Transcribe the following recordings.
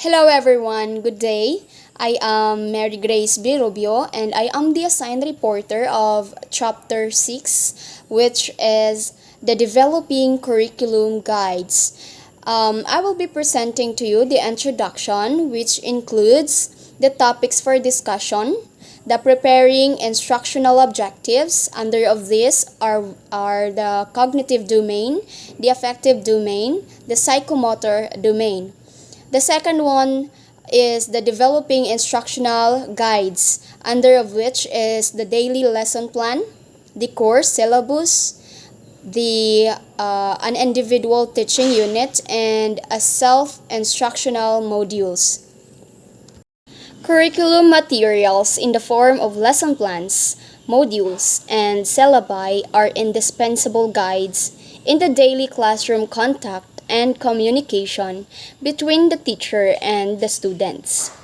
Hello everyone, good day. I am Mary Grace B. Rubio and I am the assigned reporter of Chapter 6, which is the Developing Curriculum Guides. I will be presenting to you the introduction, which includes the topics for discussion, the preparing instructional objectives. Under of these are the cognitive domain, the affective domain, the psychomotor domain. The second one is the developing instructional guides, under of which is the daily lesson plan, the course syllabus, the an individual teaching unit, and a self-instructional modules. Curriculum materials in the form of lesson plans, modules, and syllabi are indispensable guides in the daily classroom contact and communication between the teacher and the students.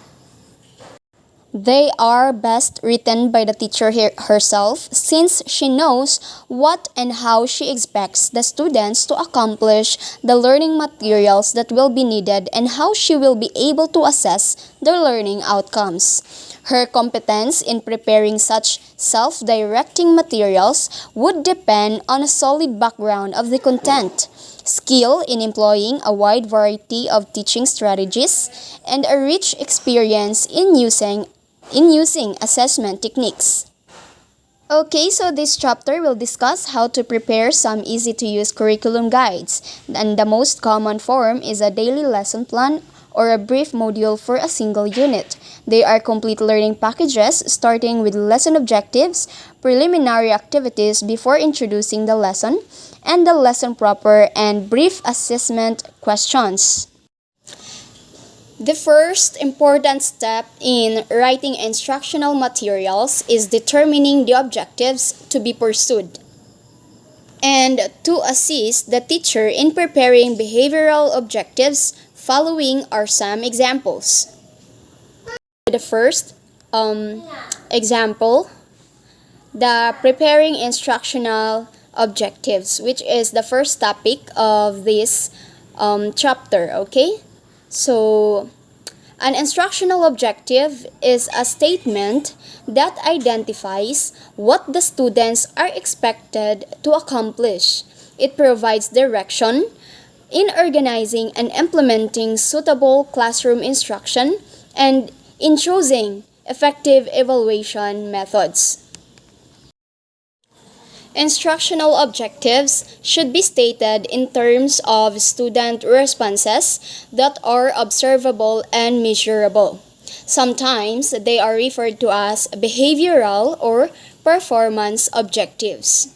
They are best written by the teacher herself, since she knows what and how she expects the students to accomplish the learning materials that will be needed and how she will be able to assess their learning outcomes. Her competence in preparing such self-directing materials would depend on a solid background of the content, skill in employing a wide variety of teaching strategies, and a rich experience in using assessment techniques. Okay, so this chapter will discuss how to prepare some easy-to-use curriculum guides, and the most common form is a daily lesson plan or a brief module for a single unit. They are complete learning packages starting with lesson objectives, preliminary activities before introducing the lesson, and the lesson proper and brief assessment questions. The first important step in writing instructional materials is determining the objectives to be pursued. And to assist the teacher in preparing behavioral objectives, following are some examples. The first example, the preparing instructional objectives, which is the first topic of this chapter, okay? So, an instructional objective is a statement that identifies what the students are expected to accomplish. It provides direction in organizing and implementing suitable classroom instruction and in choosing effective evaluation methods. Instructional objectives should be stated in terms of student responses that are observable and measurable. Sometimes they are referred to as behavioral or performance objectives.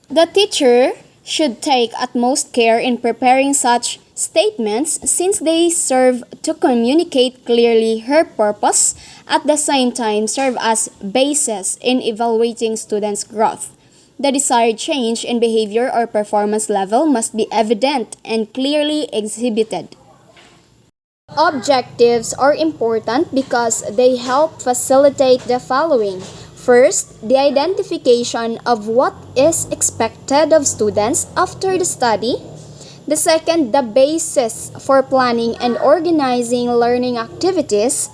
The teacher should take utmost care in preparing such statements, since they serve to communicate clearly her purpose, at the same time serve as basis in evaluating students' growth. The desired change in behavior or performance level must be evident and clearly exhibited. Objectives are important because they help facilitate the following. First, the identification of what is expected of students after the study. The second, the basis for planning and organizing learning activities.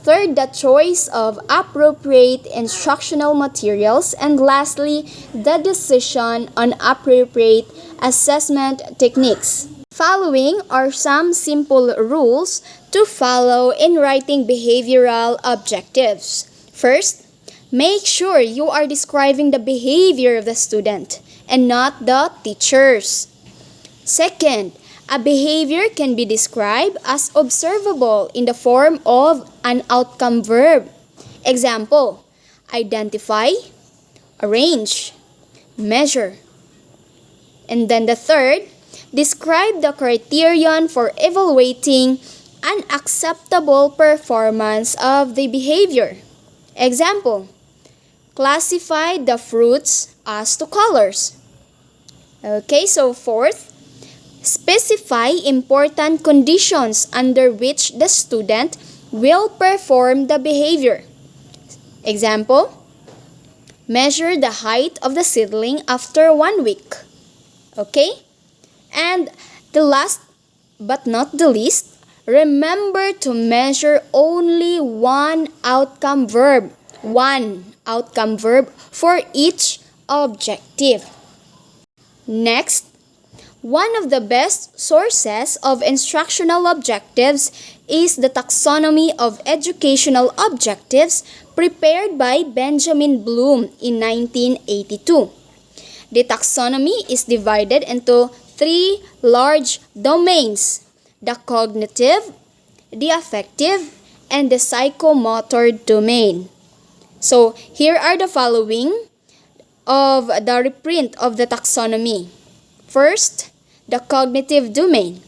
Third, the choice of appropriate instructional materials. And lastly, the decision on appropriate assessment techniques. Following are some simple rules to follow in writing behavioral objectives. First, make sure you are describing the behavior of the student and not the teachers. Second, a behavior can be described as observable in the form of an outcome verb. Example, identify, arrange, measure. And then the third, describe the criterion for evaluating an acceptable performance of the behavior. Example, classify the fruits as to colors. Okay, so fourth, specify important conditions under which the student will perform the behavior. Example, measure the height of the seedling after 1 week. Okay? And the last but not the least, Remember to measure only one outcome verb for each objective. Next, one of the best sources of instructional objectives is the Taxonomy of Educational Objectives prepared by Benjamin Bloom in 1982. The taxonomy is divided into three large domains: the cognitive, the affective, and the psychomotor domain. So, here are the following of the reprint of the taxonomy. First, the cognitive domain.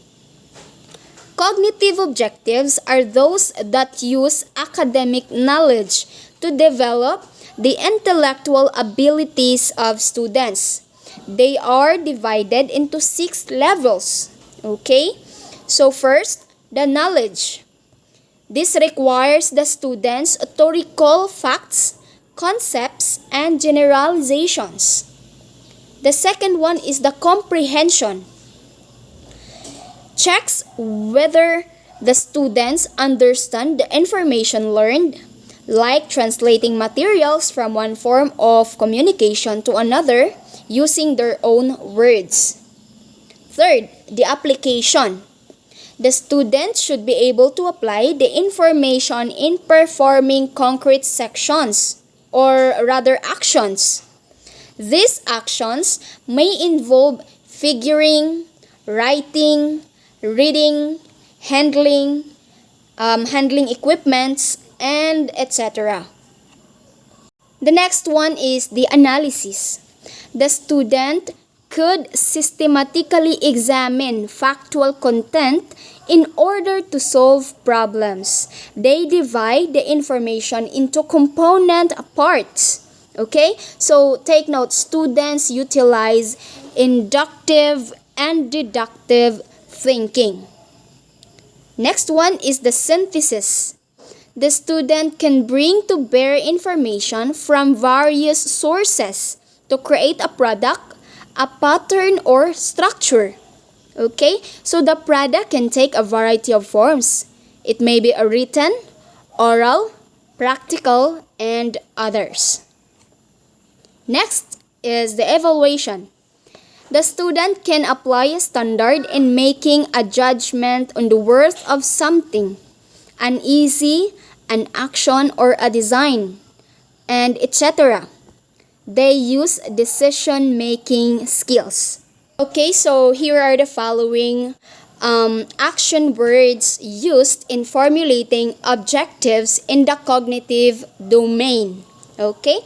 Cognitive objectives are those that use academic knowledge to develop the intellectual abilities of students. They are divided into 6 levels. Okay? So first, the knowledge. This requires the students to recall facts, concepts, and generalizations. The second one is the comprehension. Checks whether the students understand the information learned, like translating materials from one form of communication to another using their own words. Third, the application. The students should be able to apply the information in performing concrete sections, or rather actions. These actions may involve figuring, writing, reading, handling equipments, and etc. The next one is the analysis. The student could systematically examine factual content in order to solve problems. They divide the information into component parts. Okay? So take note, students utilize inductive and deductive thinking. Next one is the synthesis. The student can bring to bear information from various sources to create a product, a pattern, or structure. Okay? So the product can take a variety of forms. It may be a written, oral, practical, and others. Next is the evaluation. The student can apply a standard in making a judgment on the worth of something, an easy, an action, or a design, and etc. They use decision-making skills. Okay, so here are the following action words used in formulating objectives in the cognitive domain. Okay,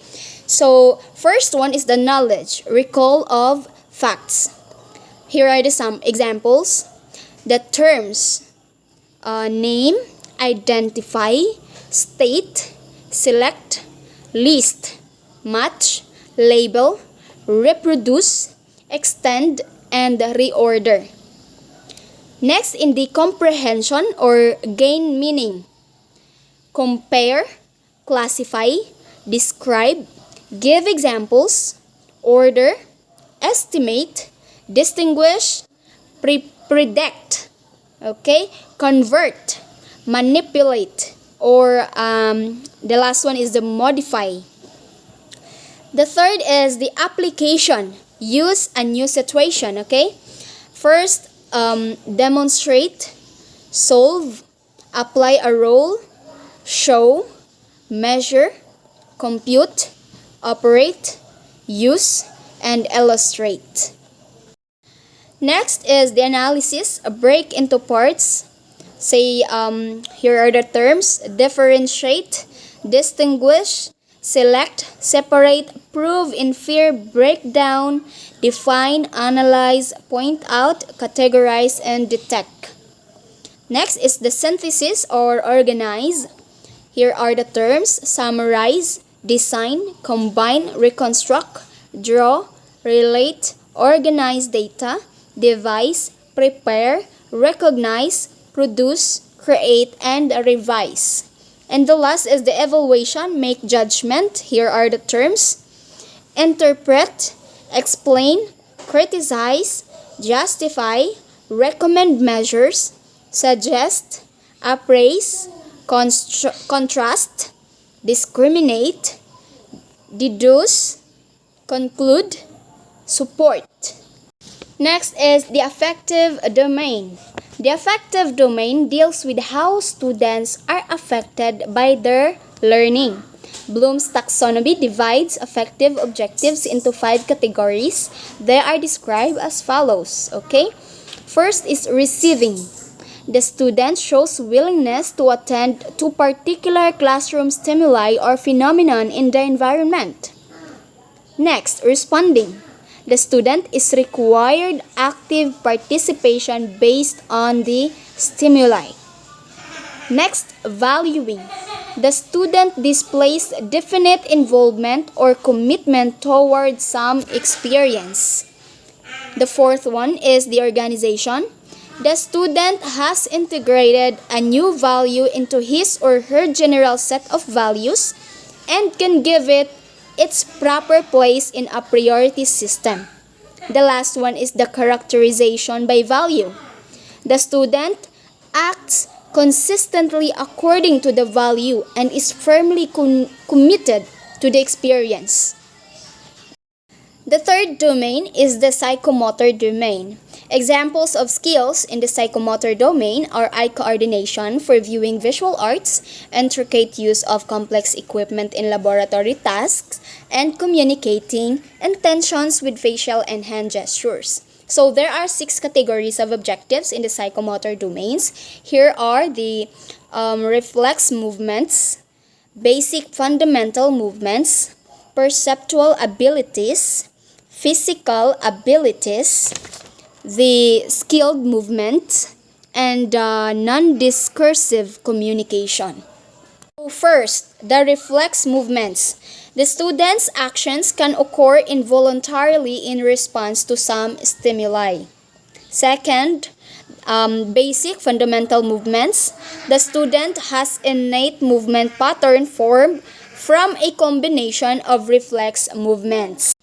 so first one is the knowledge, recall of facts. Here are some examples. The terms: name, identify, state, select, list, match, label, reproduce, extend, and reorder. Next, in the comprehension or gain meaning: compare, classify, describe, give examples, order, estimate, distinguish, predict, okay, convert, manipulate, or the last one is the modify. The third is the application. Use a new situation, okay? First, demonstrate, solve, apply a role, show, measure, compute, operate, use, and illustrate. Next is the analysis, a break into parts. Say, here are the terms: differentiate, distinguish, select, separate, prove, infer, break down, define, analyze, point out, categorize, and detect. Next is the synthesis or organize. Here are the terms: summarize, design, combine, reconstruct, draw, relate, organize data, devise, prepare, recognize, produce, create, and revise. And the last is the evaluation, make judgment. Here are the terms: interpret, explain, criticize, justify, recommend measures, suggest, appraise, contrast, discriminate, deduce, conclude, support. Next is the affective domain. The affective domain deals with how students are affected by their learning. Bloom's taxonomy divides affective objectives into 5 categories. They are described as follows. Okay? First is receiving. The student shows willingness to attend to particular classroom stimuli or phenomenon in the environment. Next, responding. The student is required active participation based on the stimuli. Next, valuing. The student displays definite involvement or commitment toward some experience. The fourth one is the organization. The student has integrated a new value into his or her general set of values and can give it its proper place in a priority system. The last one is the characterization by value. The student acts consistently according to the value and is firmly committed to the experience. The third domain is the psychomotor domain. Examples of skills in the psychomotor domain are eye coordination for viewing visual arts, intricate use of complex equipment in laboratory tasks, and communicating intentions with facial and hand gestures. So there are 6 categories of objectives in the psychomotor domains. Here are the reflex movements, basic fundamental movements, perceptual abilities, physical abilities, the skilled movement, and non-discursive communication. So first, the reflex movements. The student's actions can occur involuntarily in response to some stimuli. Second, basic fundamental movements. The student has innate movement pattern formed from a combination of reflex movements.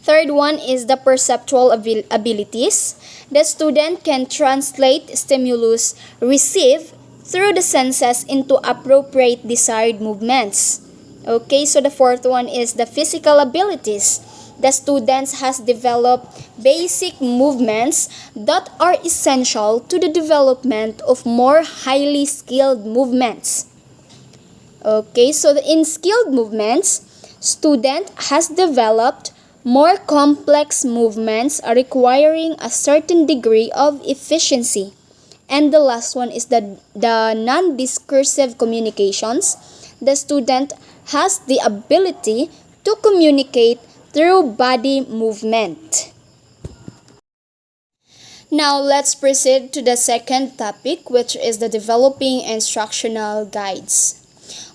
Third one is the perceptual abilities. The student can translate stimulus received through the senses into appropriate desired movements. Okay, so the fourth one is the physical abilities. The students has developed basic movements that are essential to the development of more highly skilled movements. Okay, so in skilled movements, student has developed more complex movements requiring a certain degree of efficiency. And the last one is the non-discursive communications. The student has the ability to communicate through body movement. Now let's proceed to the second topic, which is the developing instructional guides.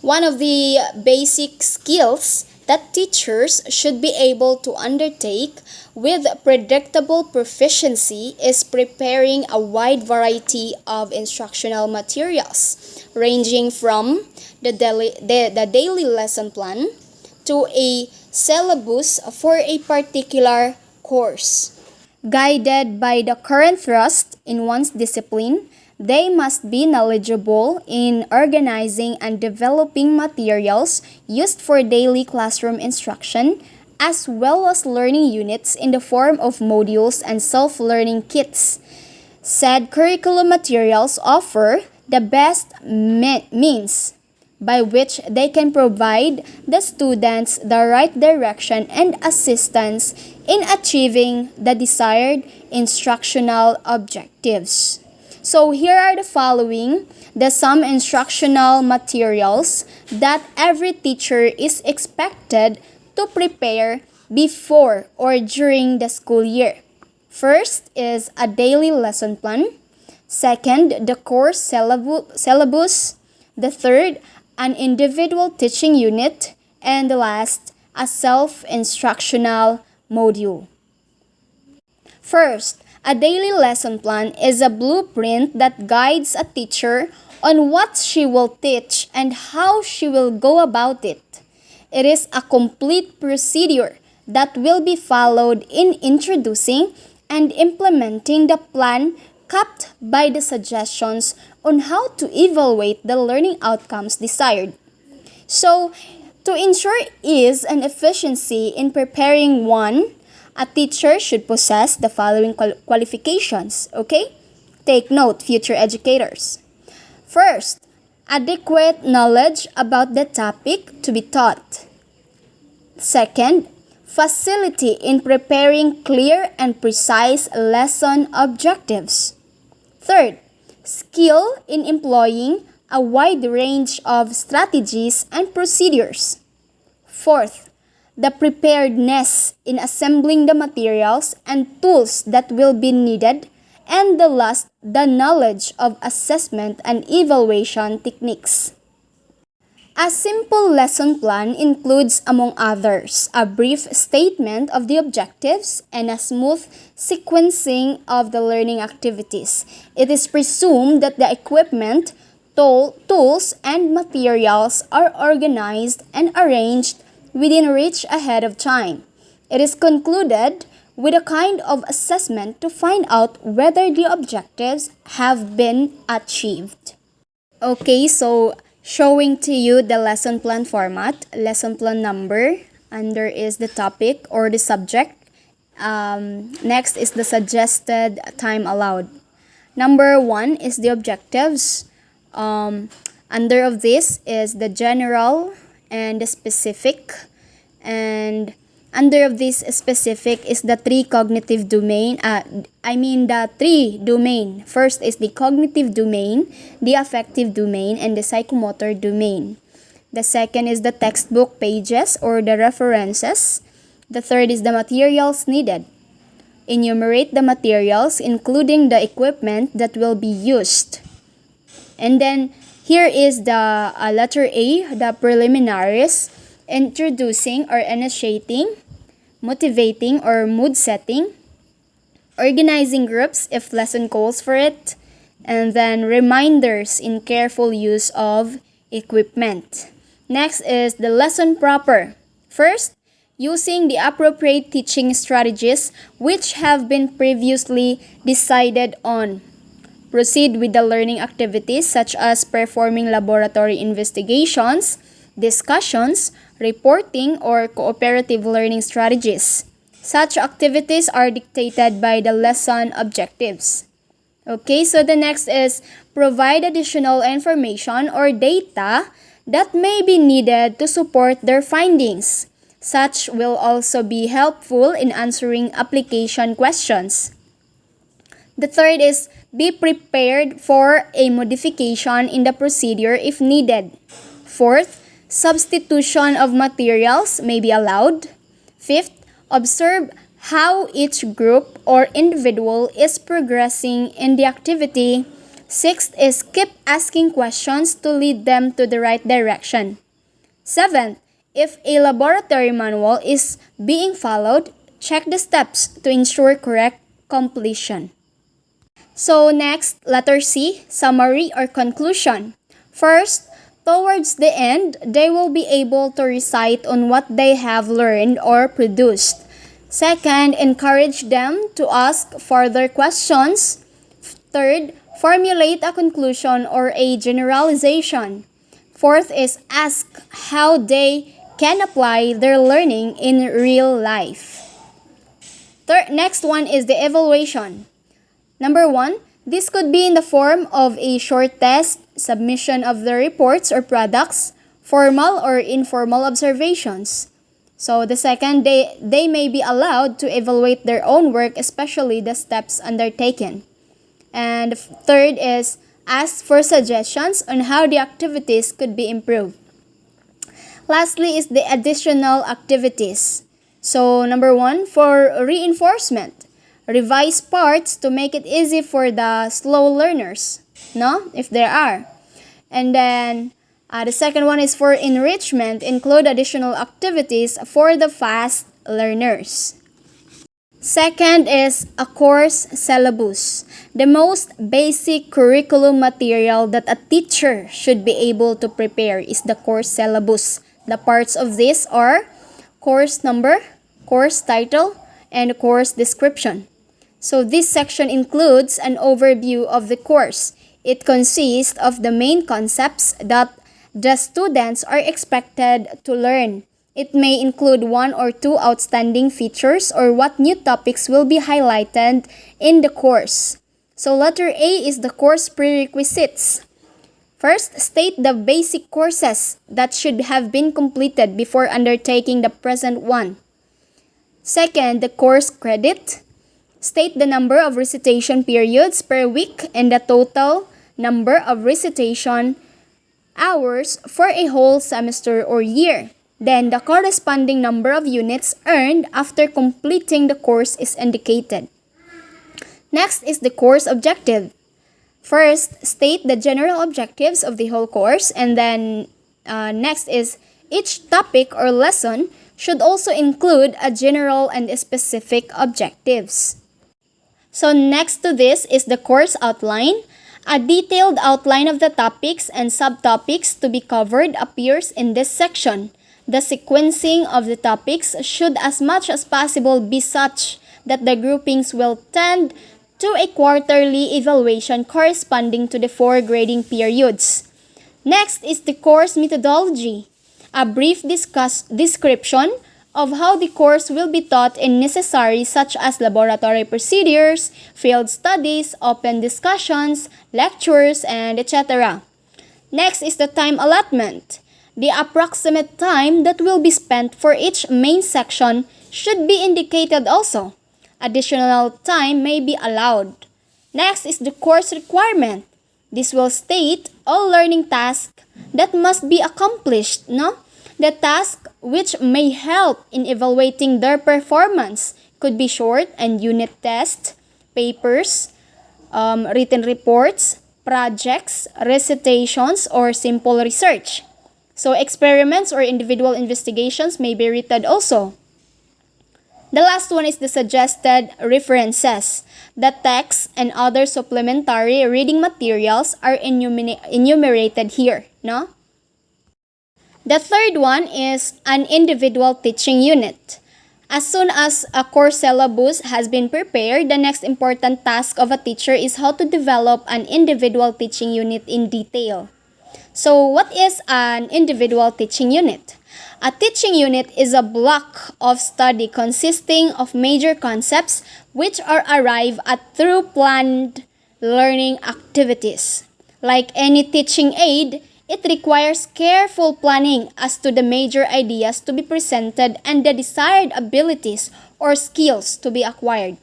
One of the basic skills that teachers should be able to undertake with predictable proficiency is preparing a wide variety of instructional materials, ranging from the daily lesson plan to a syllabus for a particular course. Guided by the current thrust in one's discipline, they must be knowledgeable in organizing and developing materials used for daily classroom instruction, as well as learning units in the form of modules and self-learning kits. Said curriculum materials offer the best means by which they can provide the students the right direction and assistance in achieving the desired instructional objectives. So here are the following, some instructional materials that every teacher is expected to prepare before or during the school year. First is a daily lesson plan. Second, the course syllabus. The third, an individual teaching unit. And the last, a self-instructional module. First, a daily lesson plan is a blueprint that guides a teacher on what she will teach and how she will go about it. It is a complete procedure that will be followed in introducing and implementing the plan, capped by the suggestions on how to evaluate the learning outcomes desired. So, to ensure ease and efficiency in preparing one, a teacher should possess the following qualifications, okay? Take note, future educators. First, adequate knowledge about the topic to be taught. Second, facility in preparing clear and precise lesson objectives. Third, skill in employing a wide range of strategies and procedures. Fourth, the preparedness in assembling the materials and tools that will be needed. And the last, the knowledge of assessment and evaluation techniques. A simple lesson plan includes, among others, a brief statement of the objectives and a smooth sequencing of the learning activities. It is presumed that the equipment, tools, and materials are organized and arranged within reach ahead of time. It is concluded with a kind of assessment to find out whether the objectives have been achieved. Okay, so showing to you the lesson plan format, lesson plan number, under is the topic or the subject. Next is the suggested time allowed. Number 1 is the objectives. Under of this is the general and the specific, and under of this specific is the three cognitive domain. The three domain. First is the cognitive domain, the affective domain, and the psychomotor domain. The second is the textbook pages or the references. The third is the materials needed. Enumerate the materials, including the equipment that will be used. And then here is the letter A, the preliminaries, introducing or initiating, motivating or mood setting, organizing groups if lesson calls for it, and then reminders in careful use of equipment. Next is the lesson proper. First, using the appropriate teaching strategies which have been previously decided on. Proceed with the learning activities such as performing laboratory investigations, discussions, reporting, or cooperative learning strategies. Such activities are dictated by the lesson objectives. Okay, so the next is provide additional information or data that may be needed to support their findings. Such will also be helpful in answering application questions. The third is be prepared for a modification in the procedure if needed. Fourth, substitution of materials may be allowed. Fifth, observe how each group or individual is progressing in the activity. Sixth is keep asking questions to lead them to the right direction. Seventh, if a laboratory manual is being followed, check the steps to ensure correct completion. So next, letter C, summary or conclusion. First, towards the end, they will be able to recite on what they have learned or produced. Second, encourage them to ask further questions. Third, formulate a conclusion or a generalization. Fourth is ask how they can apply their learning in real life. Next one is the evaluation. Number 1, this could be in the form of a short test, submission of the reports or products, formal or informal observations. So the second, they may be allowed to evaluate their own work, especially the steps undertaken. And third is ask for suggestions on how the activities could be improved. Lastly is the additional activities. So number 1, for reinforcement. Revise parts to make it easy for the slow learners, if there are. And then the second one is for enrichment. Include additional activities for the fast learners. Second is a course syllabus. The most basic curriculum material that a teacher should be able to prepare is the course syllabus. The parts of this are course number, course title, and course description. So this section includes an overview of the course, It consists of the main concepts that the students are expected to learn. It may include one or two outstanding features or what new topics will be highlighted in the course. So letter A is the course prerequisites. First, state the basic courses that should have been completed before undertaking the present one. Second, the course credit. State the number of recitation periods per week and the total number of recitation hours for a whole semester or year. Then, the corresponding number of units earned after completing the course is indicated. Next is the course objective. First, state the general objectives of the whole course, and then next is each topic or lesson should also include a general and specific objectives. So next to this is the course outline. A detailed outline of the topics and subtopics to be covered appears in this section. The sequencing of the topics should as much as possible be such that the groupings will tend to a quarterly evaluation corresponding to the 4 grading periods. Next is the course methodology. A brief description of how the course will be taught and necessary such as laboratory procedures, field studies, open discussions, lectures, and etc. Next is the time allotment. The approximate time that will be spent for each main section should be indicated also. Additional time may be allowed. Next is the course requirement. This will state all learning tasks that must be accomplished, no? The task which may help in evaluating their performance could be short and unit tests, papers, written reports, projects, recitations, or simple research. So experiments or individual investigations may be written also. The last one is the suggested references. The text and other supplementary reading materials are enumerated here, no? The third one is an individual teaching unit. As soon as a course syllabus has been prepared, the next important task of a teacher is how to develop an individual teaching unit in detail. So, what is an individual teaching unit? A teaching unit is a block of study consisting of major concepts which are arrived at through planned learning activities. Like any teaching aid, it requires careful planning as to the major ideas to be presented and the desired abilities or skills to be acquired.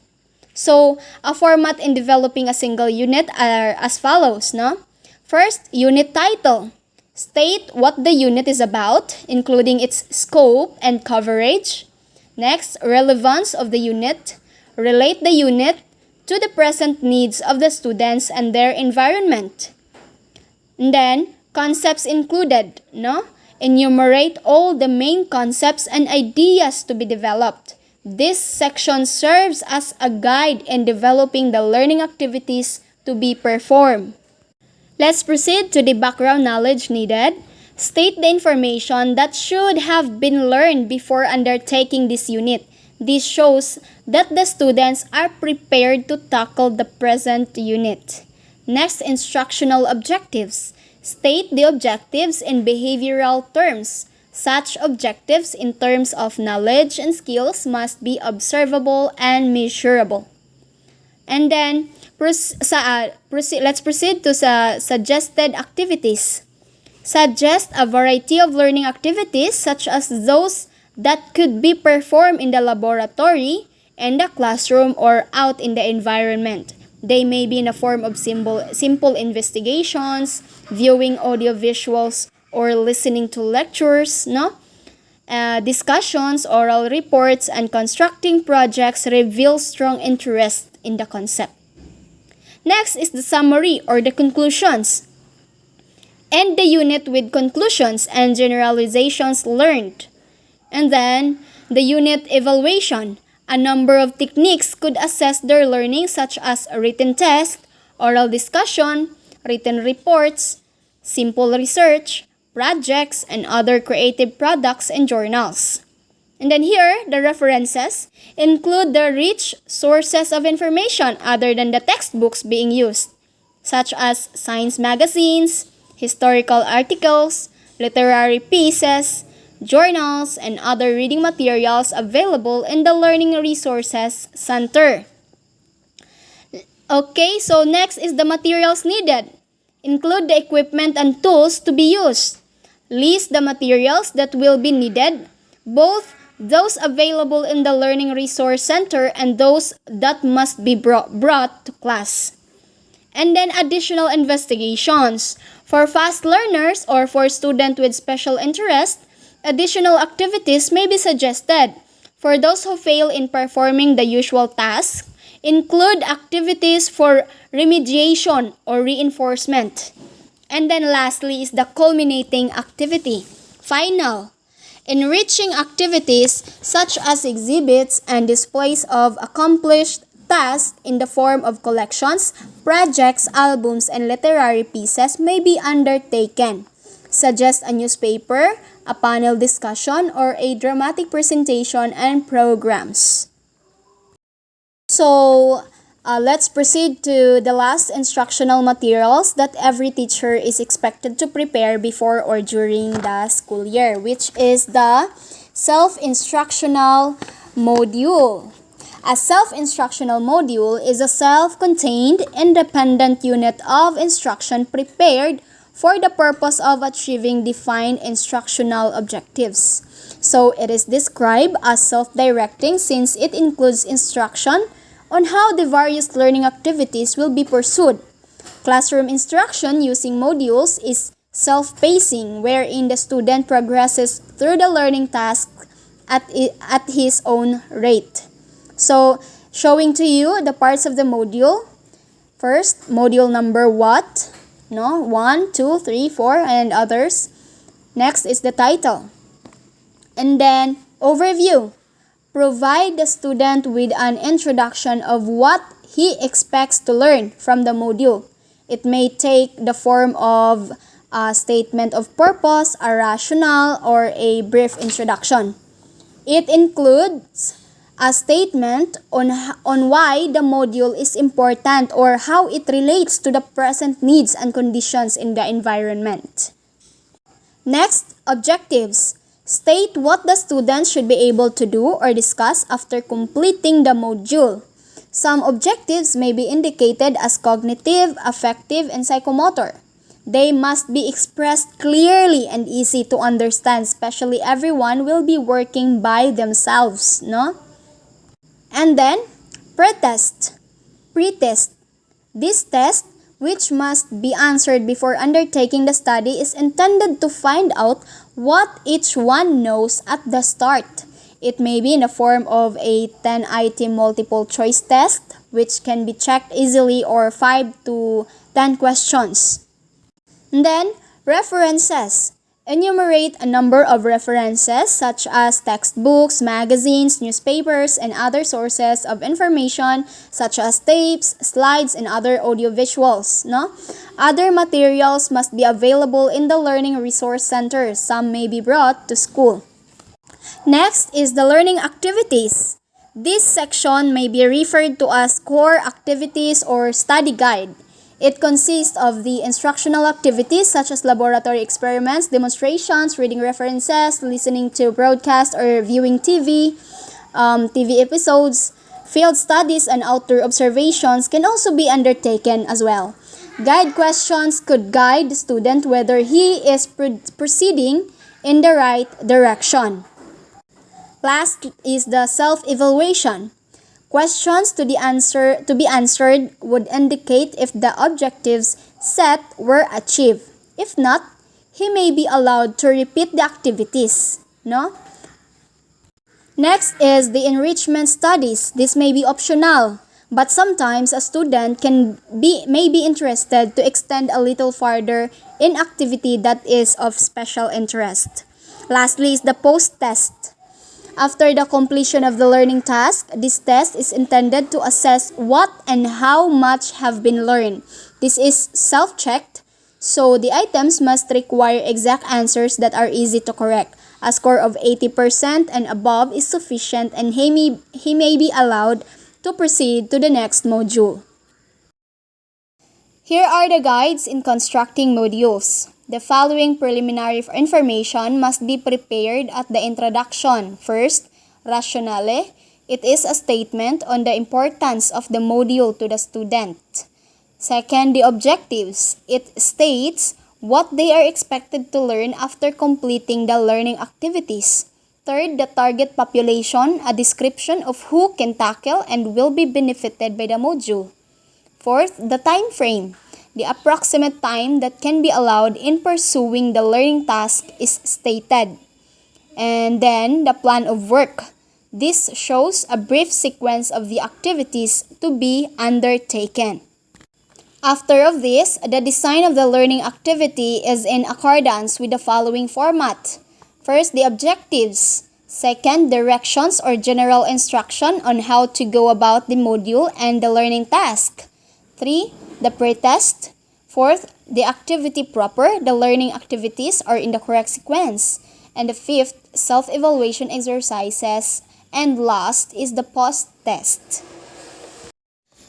So, a format in developing a single unit are as follows, no? First, unit title. State what the unit is about, including its scope and coverage. Next, relevance of the unit. Relate the unit to the present needs of the students and their environment. And then, concepts included, no? Enumerate all the main concepts and ideas to be developed. This section serves as a guide in developing the learning activities to be performed. Let's proceed to the background knowledge needed. State the information that should have been learned before undertaking this unit. This shows that the students are prepared to tackle the present unit. Next, instructional objectives. State the objectives in behavioral terms. Such objectives in terms of knowledge and skills must be observable and measurable. And then, let's proceed to suggested activities. Suggest a variety of learning activities such as those that could be performed in the laboratory, in the classroom, or out in the environment. They may be in the form of simple investigations, viewing audiovisuals, or listening to lectures, no? Discussions, oral reports, and constructing projects reveal strong interest in the concept. Next is the summary or the conclusions. End the unit with conclusions and generalizations learned. And then, the unit evaluation. A number of techniques could assess their learning such as a written test, oral discussion, written reports, simple research, projects, and other creative products and journals. And then here, the references include the rich sources of information other than the textbooks being used. such as science magazines, historical articles, literary pieces, journals, and other reading materials available in the Learning Resources Center. Okay, so next is the materials needed. Include the equipment and tools to be used. List the materials that will be needed, both those available in the Learning Resource Center and those that must be brought to class. And then additional investigations. For fast learners or for students with special interest, additional activities may be suggested. For those who fail in performing the usual tasks, include activities for remediation or reinforcement. And then lastly is the culminating activity. Final. Enriching activities such as exhibits and displays of accomplished tasks in the form of collections, projects, albums, and literary pieces may be undertaken. Suggest a newspaper, a panel discussion, or a dramatic presentation and programs. So, let's proceed to the last instructional materials that every teacher is expected to prepare before or during the school year, which is the self-instructional module. A self-instructional module is a self-contained, independent unit of instruction prepared for the purpose of achieving defined instructional objectives. So, it is described as self-directing since it includes instruction on how the various learning activities will be pursued. Classroom instruction using modules is self-pacing, wherein the student progresses through the learning task at his own rate. So, showing to you the parts of the module. First, module number what? 1, 2, 3, 4, and others. Next is the title. And then, overview. Provide the student with an introduction of what he expects to learn from the module. It may take the form of a statement of purpose, a rationale, or a brief introduction. It includes a statement on why the module is important or how it relates to the present needs and conditions in the environment. Next, objectives. State what the students should be able to do or discuss after completing the module. Some objectives may be indicated as cognitive, affective, and psychomotor. They must be expressed clearly and easy to understand, especially everyone will be working by themselves, no? And then, pretest. This test, which must be answered before undertaking the study, is intended to find out what each one knows at the start. It may be in the form of a 10-item multiple choice test, which can be checked easily, or 5 to 10 questions. And then, references. Enumerate a number of references such as textbooks, magazines, newspapers, and other sources of information such as tapes, slides, and other audiovisuals. No? Other materials must be available in the Learning Resource Center. Some may be brought to school. Next is the learning activities. This section may be referred to as core activities or study guide. It consists of the instructional activities such as laboratory experiments, demonstrations, reading references, listening to broadcast or viewing TV episodes. Field studies and outdoor observations can also be undertaken as well. Guide questions could guide the student whether he is proceeding in the right direction. Last is the self-evaluation. Questions to be answered would indicate if the objectives set were achieved. If not, he may be allowed to repeat the activities. No? Next is the enrichment studies. This may be optional, but sometimes a student may be interested to extend a little farther in activity that is of special interest. Lastly is the post-test. After the completion of the learning task, this test is intended to assess what and how much have been learned. This is self-checked, so the items must require exact answers that are easy to correct. A score of 80% and above is sufficient, and he may be allowed to proceed to the next module. Here are the guides in constructing modules. The following preliminary information must be prepared at the introduction. First, rationale. It is a statement on the importance of the module to the student. Second, the objectives. It states what they are expected to learn after completing the learning activities. Third, the target population, a description of who can tackle and will be benefited by the module. Fourth, the time frame. The approximate time that can be allowed in pursuing the learning task is stated. And then, the plan of work. This shows a brief sequence of the activities to be undertaken. After of this, the design of the learning activity is in accordance with the following format. First, the objectives. Second, directions or general instruction on how to go about the module and the learning task. 3. The pretest. Fourth, the activity proper. The learning activities are in the correct sequence. And the fifth, self-evaluation exercises. And last is the post-test.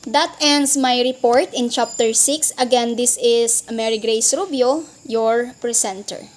That ends my report in Chapter 6. Again, this is Mary Grace Rubio, your presenter.